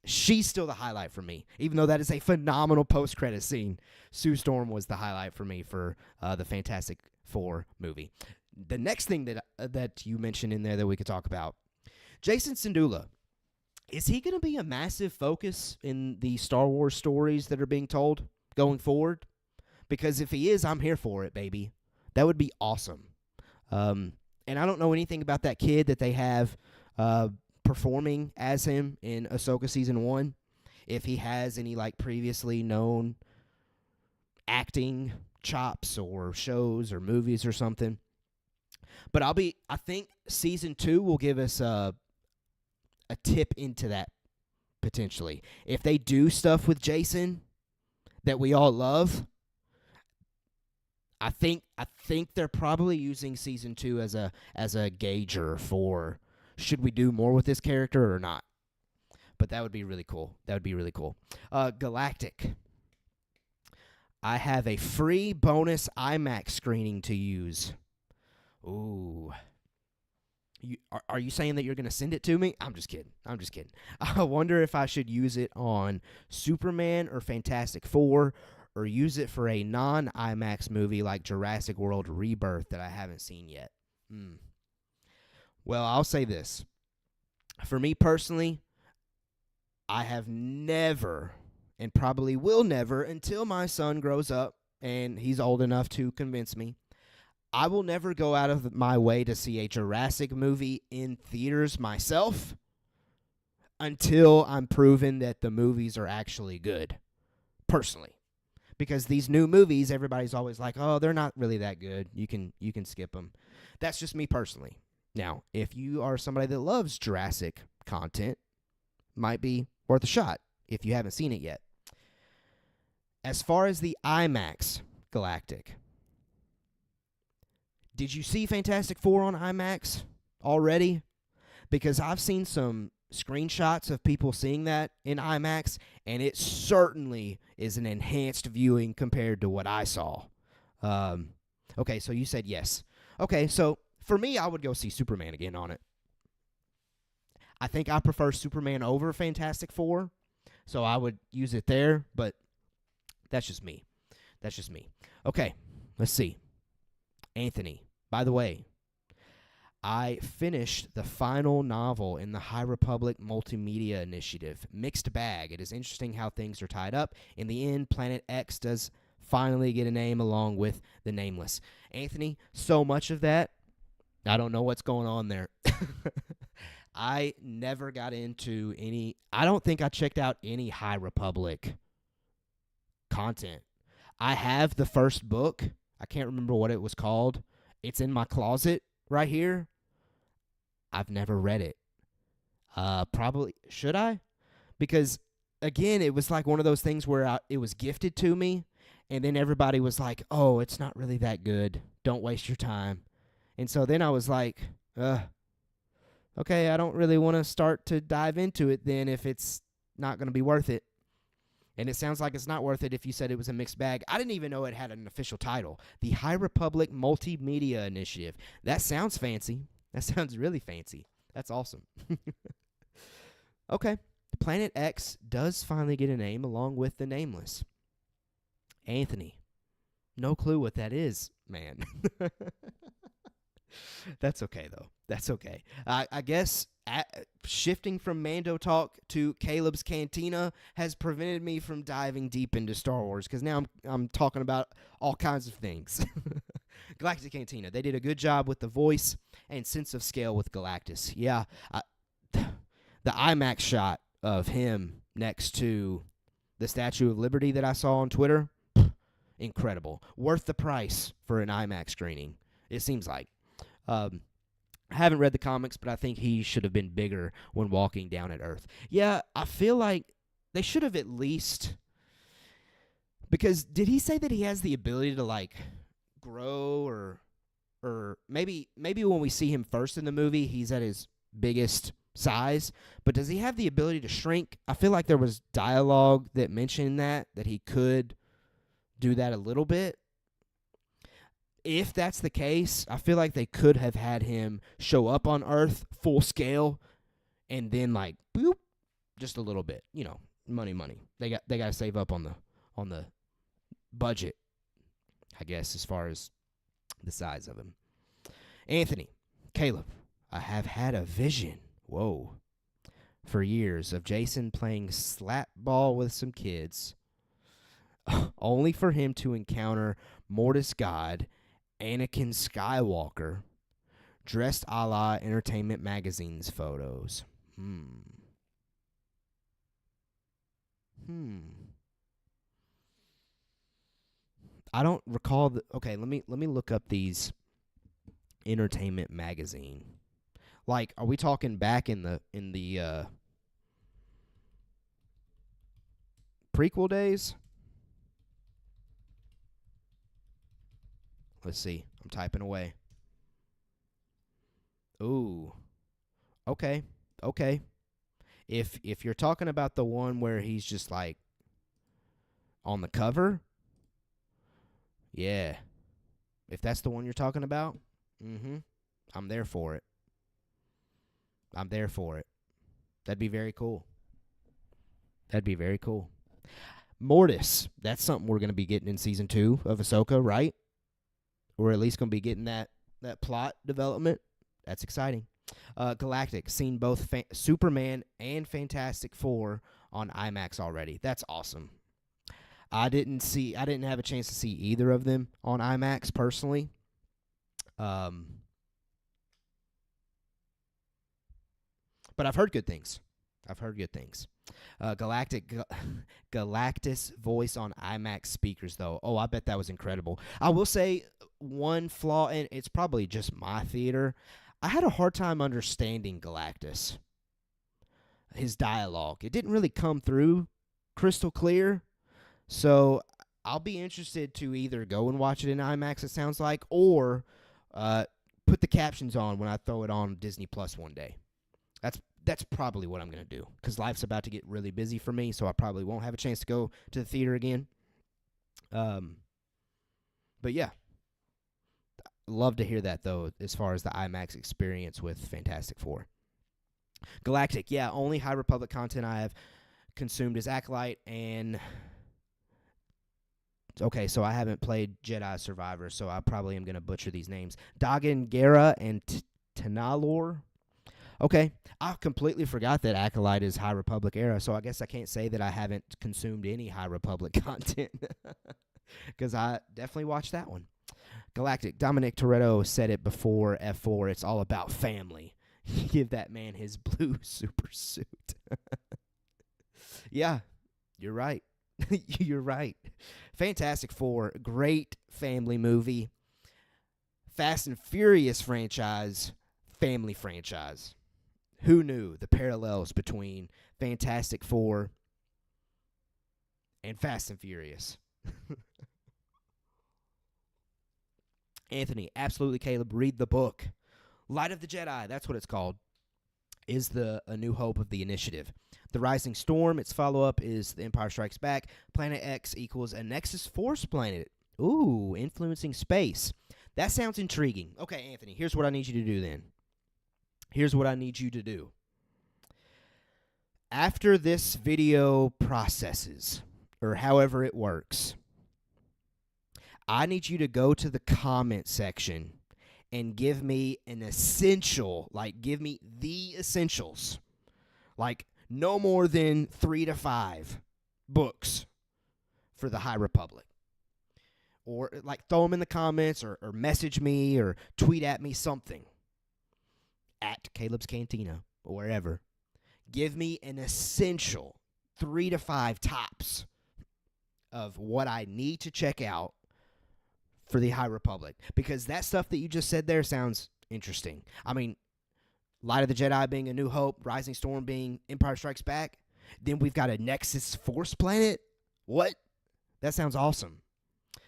[SPEAKER 1] she's still the highlight for me. Even though that is a phenomenal post-credit scene, Sue Storm was the highlight for me for the Fantastic Four movie. The next thing that you mentioned in there that we could talk about, Jason Syndulla. Is he going to be a massive focus in the Star Wars stories that are being told going forward? Because if he is, I'm here for it, baby. That would be awesome. And I don't know anything about that kid that they have performing as him in Ahsoka Season 1. If he has any previously known acting chops or shows or movies or something. But I think Season 2 will give us a tip into that potentially. If they do stuff with Jason that we all love, I think they're probably using Season 2 as a gauger for should we do more with this character or not. But that would be really cool. Galactic. I have a free bonus IMAX screening to use. Ooh. Are you saying that you're going to send it to me? I'm just kidding. I wonder if I should use it on Superman or Fantastic Four or use it for a non-IMAX movie like Jurassic World Rebirth that I haven't seen yet. Well, I'll say this. For me personally, I have never, and probably will never until my son grows up and he's old enough to convince me, I will never go out of my way to see a Jurassic movie in theaters myself until I'm proven that the movies are actually good, personally. Because these new movies, everybody's always like, oh, they're not really that good. You can skip them. That's just me personally. Now, if you are somebody that loves Jurassic content, might be worth a shot if you haven't seen it yet. As far as the IMAX Galactic, did you see Fantastic Four on IMAX already? Because I've seen some screenshots of people seeing that in IMAX, and it certainly is an enhanced viewing compared to what I saw. Okay, so you said yes. Okay, so for me, I would go see Superman again on it. I think I prefer Superman over Fantastic Four, so I would use it there, but that's just me. That's just me. Okay, let's see. Anthony, by the way, I finished the final novel in the High Republic Multimedia Initiative, Mixed Bag. It is interesting how things are tied up. In the end, Planet X does finally get a name along with the Nameless. Anthony, so much of that, I don't know what's going on there. I never got into any, I don't think I checked out any High Republic content. I have the first book. I can't remember what it was called. It's in my closet right here. I've never read it. Probably, should I? Because, again, it was like one of those things where it was gifted to me, and then everybody was like, oh, it's not really that good. Don't waste your time. And so then I was like, okay, I don't really want to start to dive into it then if it's not going to be worth it. And it sounds like it's not worth it if you said it was a mixed bag. I didn't even know it had an official title. The High Republic Multimedia Initiative. That sounds fancy. That sounds really fancy. That's awesome. Okay. Planet X does finally get a name along with the Nameless. Anthony. No clue what that is, man. That's okay, though. That's okay. I guess shifting from Mando talk to Caleb's Cantina has prevented me from diving deep into Star Wars, because now I'm talking about all kinds of things. Galactic Cantina. They did a good job with the voice and sense of scale with Galactus. Yeah, the IMAX shot of him next to the Statue of Liberty that I saw on Twitter, incredible. Worth the price for an IMAX screening, it seems like. I haven't read the comics, but I think he should have been bigger when walking down at Earth. Yeah, I feel like they should have at least, because did he say that he has the ability to like grow, or maybe when we see him first in the movie, he's at his biggest size, but does he have the ability to shrink? I feel like there was dialogue that mentioned that he could do that a little bit. If that's the case, I feel like they could have had him show up on Earth full scale and then like boop, just a little bit, money. They got to save up on the budget, I guess, as far as the size of him. Anthony, Caleb, I have had a vision, for years of Jason playing slap ball with some kids, only for him to encounter Mortis God, Anakin Skywalker, dressed a la Entertainment Magazine's photos. I don't recall okay, let me look up these Entertainment Magazine. Like, are we talking back in the prequel days? Let's see. I'm typing away. Ooh. Okay. If you're talking about the one where he's just like on the cover, yeah. If that's the one you're talking about, I'm there for it. That'd be very cool. Mortis, that's something we're going to be getting in Season 2 of Ahsoka, right? We're at least going to be getting that plot development. That's exciting. Galactic, seen both Superman and Fantastic Four on IMAX already. That's awesome. I didn't have a chance to see either of them on IMAX personally. But I've heard good things. Galactus voice on IMAX speakers, though. Oh, I bet that was incredible. I will say one flaw, and it's probably just my theater. I had a hard time understanding Galactus. His dialogue. It didn't really come through crystal clear. So I'll be interested to either go and watch it in IMAX, it sounds like, or put the captions on when I throw it on Disney Plus one day. That's probably what I'm going to do, because life's about to get really busy for me, so I probably won't have a chance to go to the theater again. But yeah. love to hear that, though, as far as the IMAX experience with Fantastic Four. Galactic, yeah, only High Republic content I have consumed is Acolyte and... Okay, so I haven't played Jedi Survivor, so I probably am going to butcher these names. Dagan Gera and Tenalor. Okay, I completely forgot that Acolyte is High Republic era, so I guess I can't say that I haven't consumed any High Republic content, because I definitely watched that one. Galactic, Dominic Toretto said it before F4, it's all about family. Give that man his blue super suit. Yeah, you're right. You're right. Fantastic Four, great family movie. Fast and Furious franchise, family franchise. Who knew the parallels between Fantastic Four and Fast and Furious? Anthony, absolutely, Caleb, read the book. Light of the Jedi, that's what it's called, is A New Hope of the Initiative. The Rising Storm, its follow-up, is The Empire Strikes Back. Planet X equals a Nexus Force planet. Ooh, influencing space. That sounds intriguing. Okay, Anthony, here's what I need you to do then. Here's what I need you to do. After this video processes, or however it works, I need you to go to the comment section and give me an essential, like give me the essentials. Like no more than 3 to 5 books for the High Republic. Or like throw them in the comments or message me or tweet at me something. At Caleb's Cantina or wherever. Give me an essential 3 to 5 tops of what I need to check out for the High Republic. Because that stuff that you just said there sounds interesting. I mean, Light of the Jedi being A New Hope, Rising Storm being Empire Strikes Back. Then we've got a Nexus Force planet. What? That sounds awesome.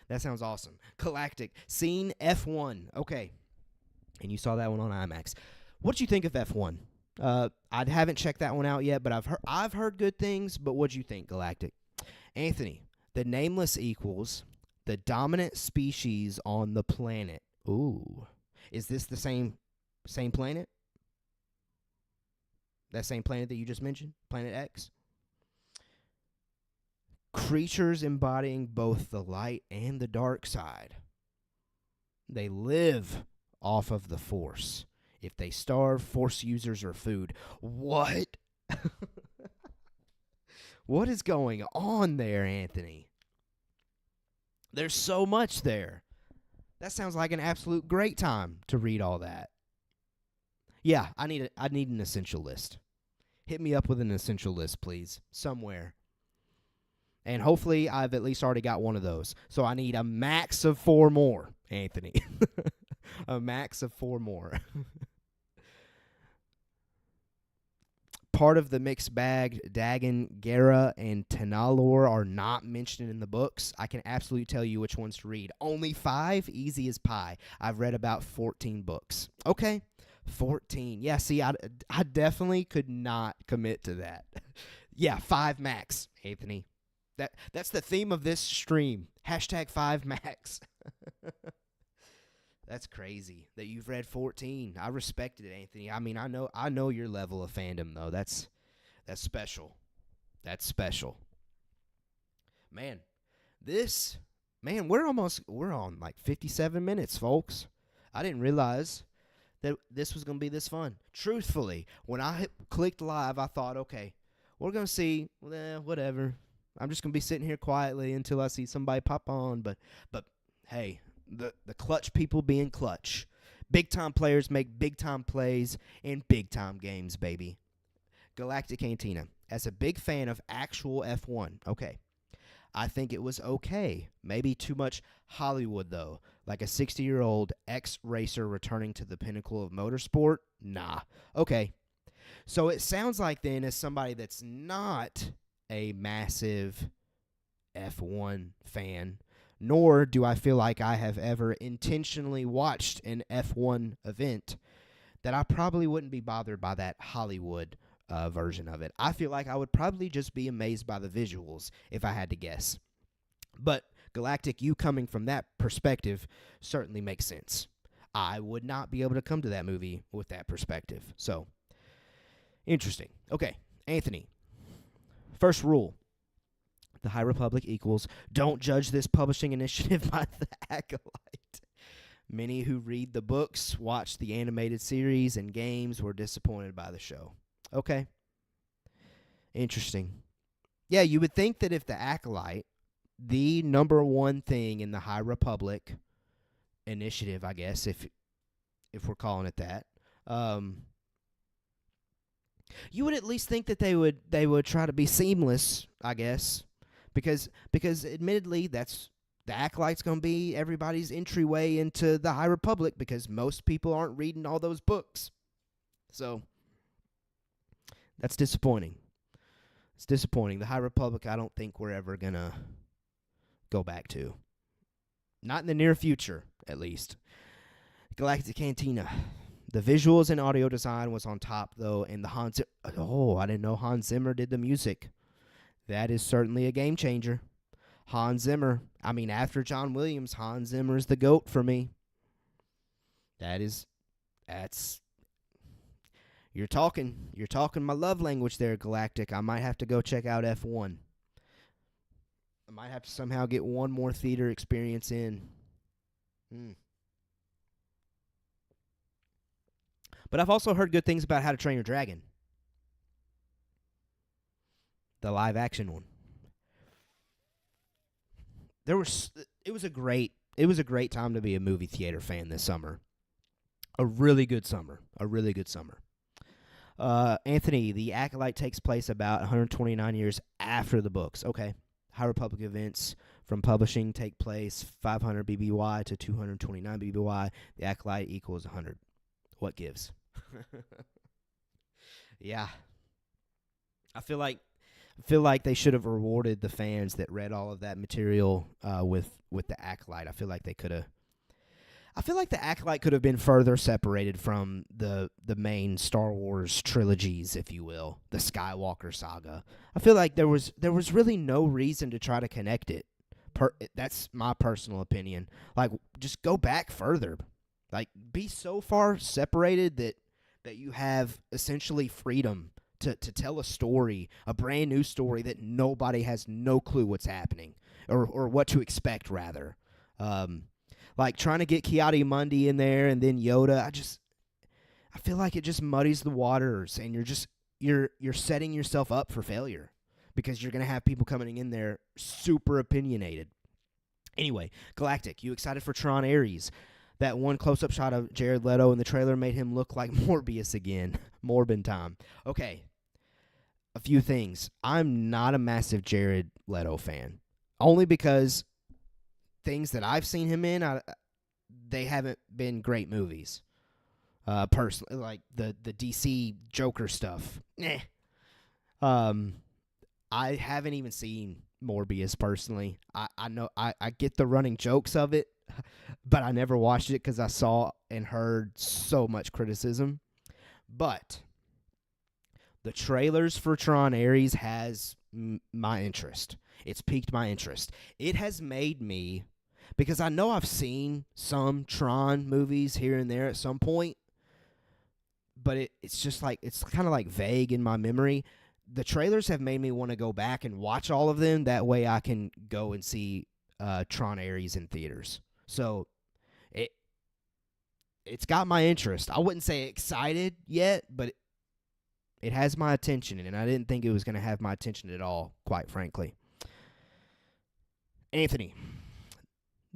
[SPEAKER 1] That sounds awesome. Galactic. Scene F1. Okay. And you saw that one on IMAX. What did you think of F1? I haven't checked that one out yet, but I've heard good things. But what'd you think, Galactic? Anthony, the Nameless equals the dominant species on the planet. Ooh. Is this the same planet? That same planet that you just mentioned? Planet X? Creatures embodying both the light and the dark side. They live off of the Force. If they starve, Force users are food. What? What is going on there, Anthony? There's so much there. That sounds like an absolute great time to read all that. Yeah, I need an essential list. Hit me up with an essential list, please, somewhere. And hopefully I've at least already got one of those. So I need a max of 4 more, Anthony. A max of 4 more. Part of the mixed bag, Dagan, Gera, and Tenalor are not mentioned in the books. I can absolutely tell you which ones to read. Only 5, easy as pie. I've read about 14 books. Okay, 14. Yeah, see, I definitely could not commit to that. Yeah, 5 max, Anthony. That's the theme of this stream. Hashtag 5 max. That's crazy that you've read 14. I respected it, Anthony. I mean, I know your level of fandom though. That's special. That's special. Man, we're on like 57 minutes, folks. I didn't realize that this was going to be this fun. Truthfully, when I clicked live, I thought, okay, we're going to see, whatever. I'm just going to be sitting here quietly until I see somebody pop on. But hey, the clutch people being clutch. Big-time players make big-time plays in big-time games, baby. Galactic Cantina. As a big fan of actual F1, okay, I think it was okay. Maybe too much Hollywood, though. Like a 60-year-old ex-racer returning to the pinnacle of motorsport? Nah. Okay. So it sounds like then, as somebody that's not a massive F1 fan, nor do I feel like I have ever intentionally watched an F1 event, that I probably wouldn't be bothered by that Hollywood version of it. I feel like I would probably just be amazed by the visuals if I had to guess. But Galactic, you coming from that perspective certainly makes sense. I would not be able to come to that movie with that perspective. So, interesting. Okay, Anthony. First rule. The High Republic equals don't judge this publishing initiative by the Acolyte. Many who read the books, watch the animated series, and games were disappointed by the show. Okay. Interesting. Yeah, you would think that if the Acolyte, the number one thing in the High Republic initiative, I guess, if we're calling it that, you would at least think that they would try to be seamless, I guess, because admittedly that's the Acolyte's going to be everybody's entryway into the High Republic because most people aren't reading all those books. So that's disappointing. It's disappointing. The High Republic, I don't think we're ever going to go back to. Not in the near future, at least. Galactic Cantina. The visuals and audio design was on top, though, and the I didn't know Hans Zimmer did the music. That is certainly a game changer. Hans Zimmer. I mean, after John Williams, Hans Zimmer is the GOAT for me. That's you're talking my love language there, Galactic. I might have to go check out F1. I might have to somehow get one more theater experience in. But I've also heard good things about How to Train Your Dragon. The live action one. It was a great time to be a movie theater fan this summer. A really good summer. Anthony, the Acolyte takes place about 129 years after the books. Okay. High Republic events from publishing take place 500 BBY to 229 BBY. The Acolyte equals 100. What gives? Yeah. I feel like they should have rewarded the fans that read all of that material with the Acolyte. I feel like the Acolyte could have been further separated from the main Star Wars trilogies, if you will, the Skywalker saga. I feel like there was really no reason to try to connect it. That's my personal opinion. Like, just go back further. Like, be so far separated that you have essentially freedom to tell a story, a brand new story that nobody has no clue what's happening or what to expect, rather. Like trying to get Ki-Adi-Mundi in there and then Yoda, I feel like it just muddies the waters, and you're setting yourself up for failure because you're going to have people coming in there super opinionated. Anyway, Galactic, you excited for Tron Ares? That one close-up shot of Jared Leto in the trailer made him look like Morbius again. Morbin time. Okay, a few things. I'm not a massive Jared Leto fan, only because things that I've seen him in, they haven't been great movies. Personally, like the DC Joker stuff. I haven't even seen Morbius personally. I know I get the running jokes of it, but I never watched it because I saw and heard so much criticism. But the trailers for Tron Ares has my interest. It's piqued my interest. It has made me, because I know I've seen some Tron movies here and there at some point, but it's just like, it's kind of like vague in my memory. The trailers have made me want to go back and watch all of them. That way I can go and see Tron Ares in theaters. So it's got my interest. I wouldn't say excited yet, but it has my attention, and I didn't think it was going to have my attention at all, quite frankly. Anthony,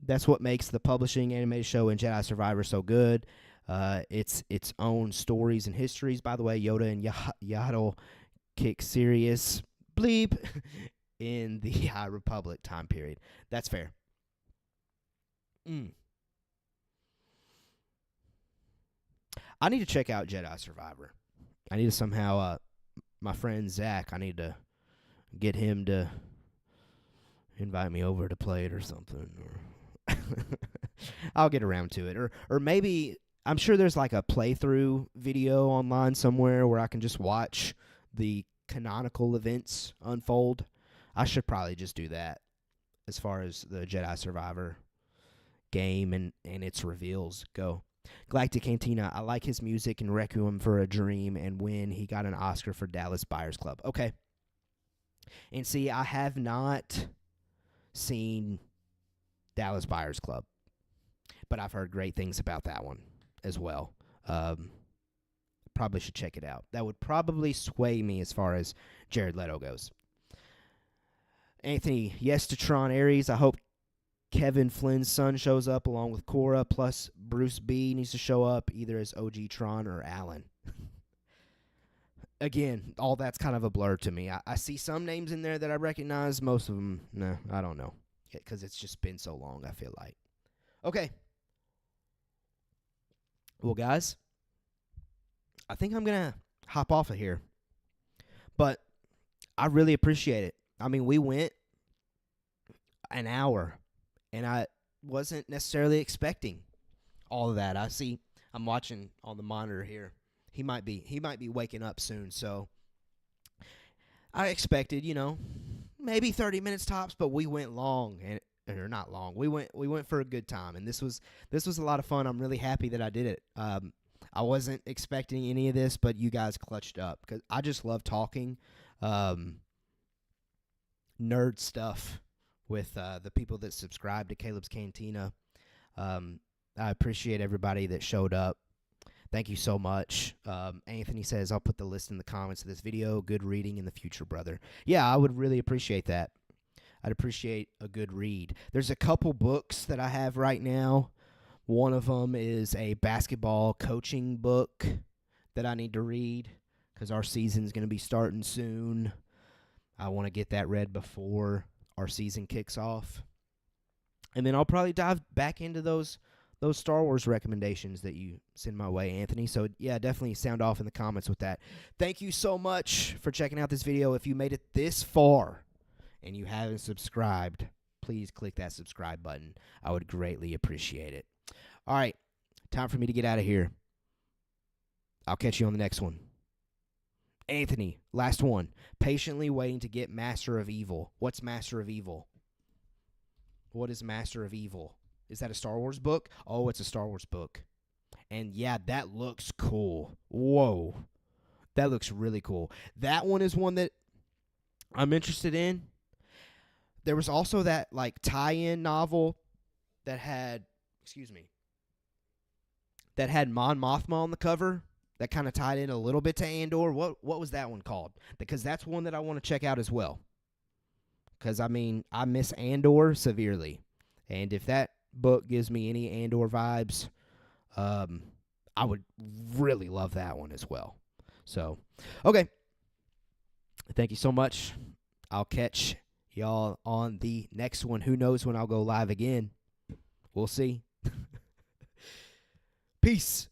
[SPEAKER 1] that's what makes the publishing animated show and Jedi Survivor so good. It's its own stories and histories. By the way, Yoda and Yaddle kick serious bleep in the High Republic time period. That's fair. I need to check out Jedi Survivor. I need to somehow, my friend Zach, I need to get him to invite me over to play it or something. Or I'll get around to it. Or maybe, I'm sure there's like a playthrough video online somewhere where I can just watch the canonical events unfold. I should probably just do that as far as the Jedi Survivor game and its reveals go. Galactic Cantina. I like his music in Requiem for a Dream and when he got an Oscar for Dallas Buyers Club. Okay. And see, I have not seen Dallas Buyers Club, but I've heard great things about that one as well. Probably should check it out. That would probably sway me as far as Jared Leto goes. Anthony, yes to Tron Ares. I hope Kevin Flynn's son shows up along with Cora, plus Bruce B needs to show up either as OG Tron or Alan. Again, all that's kind of a blur to me. I see some names in there that I recognize. Most of them, no, I don't know. Because it's just been so long, I feel like. Okay. Well, guys, I think I'm going to hop off of here. But I really appreciate it. I mean, we went an hour, and I wasn't necessarily expecting all of that. I'm watching on the monitor here. He might be waking up soon, so I expected, maybe 30 minutes tops, but we went long, or not long. We went for a good time, and this was a lot of fun. I'm really happy that I did it. I wasn't expecting any of this, but you guys clutched up because I just love talking nerd stuff with the people that subscribe to Caleb's Cantina. I appreciate everybody that showed up. Thank you so much. Anthony says, I'll put the list in the comments of this video. Good reading in the future, brother. Yeah, I would really appreciate that. I'd appreciate a good read. There's a couple books that I have right now. One of them is a basketball coaching book that I need to read because our season's going to be starting soon. I want to get that read before our season kicks off. And then I'll probably dive back into those Star Wars recommendations that you send my way, Anthony. So, yeah, definitely sound off in the comments with that. Thank you so much for checking out this video. If you made it this far and you haven't subscribed, please click that subscribe button. I would greatly appreciate it. All right, time for me to get out of here. I'll catch you on the next one. Anthony, last one. Patiently waiting to get Master of Evil. What's Master of Evil? What is Master of Evil? Is that a Star Wars book? Oh, it's a Star Wars book. And yeah, that looks cool. Whoa. That looks really cool. That one is one that I'm interested in. There was also that tie-in novel that had, that had Mon Mothma on the cover that kind of tied in a little bit to Andor. What was that one called? Because that's one that I want to check out as well. Because, I miss Andor severely. And if that book gives me any Andor vibes, I would really love that one as well. So, okay. Thank you so much. I'll catch y'all on the next one. Who knows when I'll go live again? We'll see. Peace.